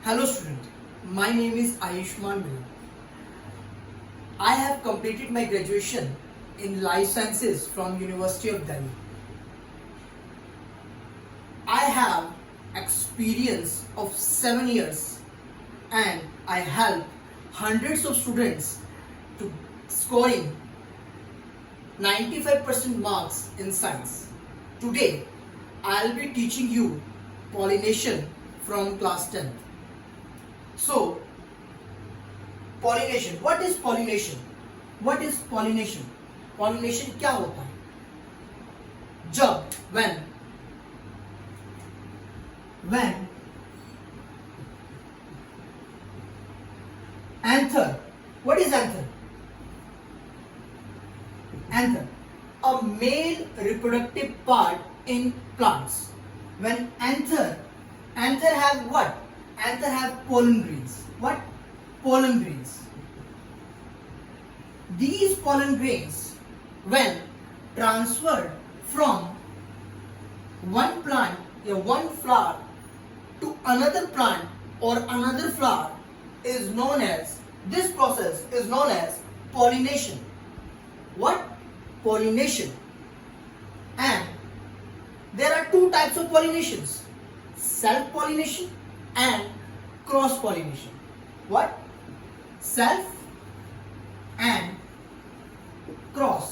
Hello student, my name is Ayushman Miller. I have completed my graduation in Life Sciences from University of Delhi. I have experience of 7 years and I help hundreds of students to scoring 95% marks in science. Today, I'll be teaching you pollination from class 10th. So, pollination. What is pollination? What is pollination? Pollination क्या होता है? जब when anther. What is anther? Anther, a male reproductive part in plants. When anther have what? Anther have pollen grains. What? Pollen grains. These pollen grains, when transferred from one plant or one flower to another plant or another flower, is known as, this process is known as pollination. What? Pollination. And there are two types of pollinations: self-pollination and cross-pollination. What? Self and cross.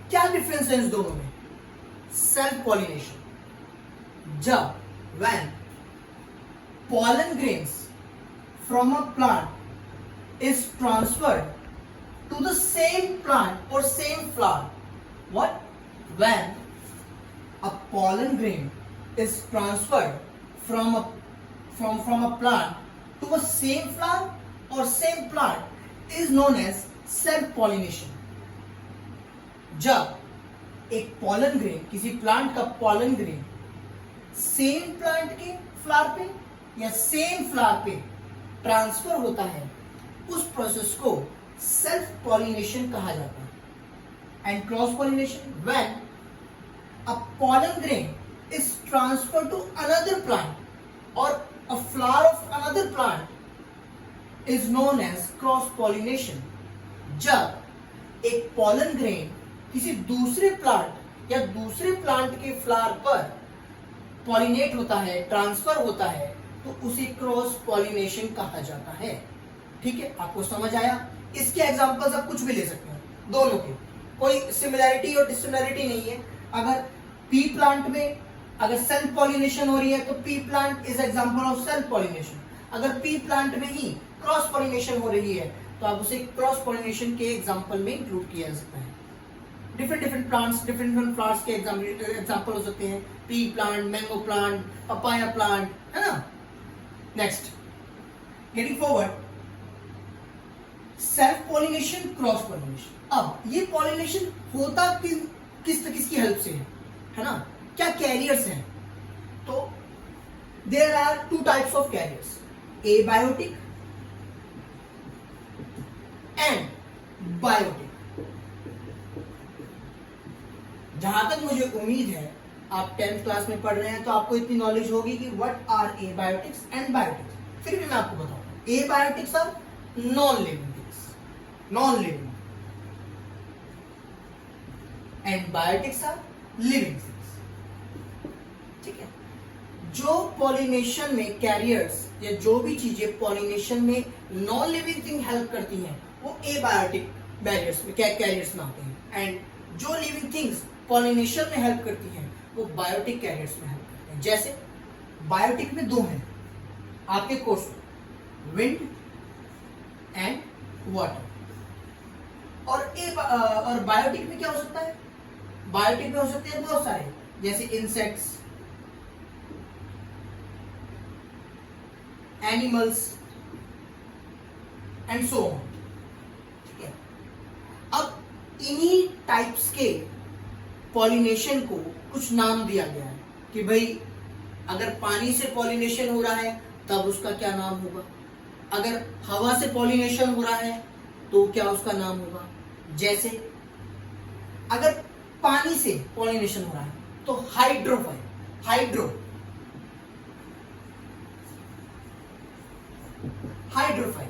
क्या difference है इन दोनों में? Self pollination, जब when pollen grains from a plant is transferred to the same plant or same flower. What? When a pollen grain is transferred from a plant to a same flower or same plant is known as self pollination. जब एक pollen grain, किसी plant का pollen grain same plant के flower पे या same flower पे transfer होता है, उस प्रोसेस को सेल्फ पॉलिनेशन कहा जाता है. And cross pollination, when a pollen grain is transferred to another plant or a flower of another plant is known as cross pollination. जब एक pollen grain किसी दूसरे प्लांट या दूसरे प्लांट के फ्लावर पर पॉलिनेट होता है, ट्रांसफर होता है, तो उसे क्रॉस पॉलिनेशन कहा जाता है. ठीक है, आपको समझ आया? इसके एग्जांपल्स आप कुछ भी ले सकते हैं, दोनों के कोई सिमिलैरिटी और डिसिमिलैरिटी नहीं है. अगर पी प्लांट में अगर सेल्फ पॉलिनेशन हो रही है तो P plant is example of self pollination. अगर पी प्लांट में ही क्रॉस पॉलिनेशन हो रही है तो आप उसे क्रॉस पॉलिनेशन के एग्जांपल में इंक्लूड किया जा सकता है. डिफरेंट प्लांट्स, डिफरेंट फ्लावर्स के एग्जांपल हो सकते हैं. P plant, mango plant, papaya plant, है ना. Next, getting forward, self pollination, cross pollination. अब ये पॉलिनेशन होता किसकी हेल्प से है ना? क्या कैरियर्स हैं? तो there are two types of carriers, abiotic and biotic. जहां तक मुझे उम्मीद है आप 10th क्लास में पढ़ रहे हैं तो आपको इतनी नॉलेज होगी कि what are abiotics and biotics. फिर भी मैं आपको बताऊंगा, abiotics are non living things, non living, and biotics are living things. ठीक है, जो पॉलिनेशन में कैरियर्स या जो भी चीजें पॉलिनेशन में नॉन लिविंग थिंग हेल्प करती हैं वो एबायोटिक बैरियर्स में कैरियर्स में आते हैं. एंड जो लिविंग थिंग्स पॉलिनेशन में हेल्प करती हैं वो बायोटिक कैरियर्स में हेल्प करते हैं. जैसे बायोटिक में दो हैं आपके कोर्स में, विंड एंड वाटर. और बायोटिक में क्या हो सकता है? बायोटिक में हो सकते हैं बहुत सारे, जैसे insects, animals and so on. ठीक है, अब इन्हीं टाइप्स के पॉलिनेशन को कुछ नाम दिया गया है कि भाई अगर पानी से पॉलिनेशन हो रहा है तब उसका क्या नाम होगा, अगर हवा से पॉलिनेशन हो रहा है तो क्या उसका नाम होगा. जैसे अगर पानी से पॉलिनेशन हो रहा है तो हाइड्रो हाइड्रोफाइल।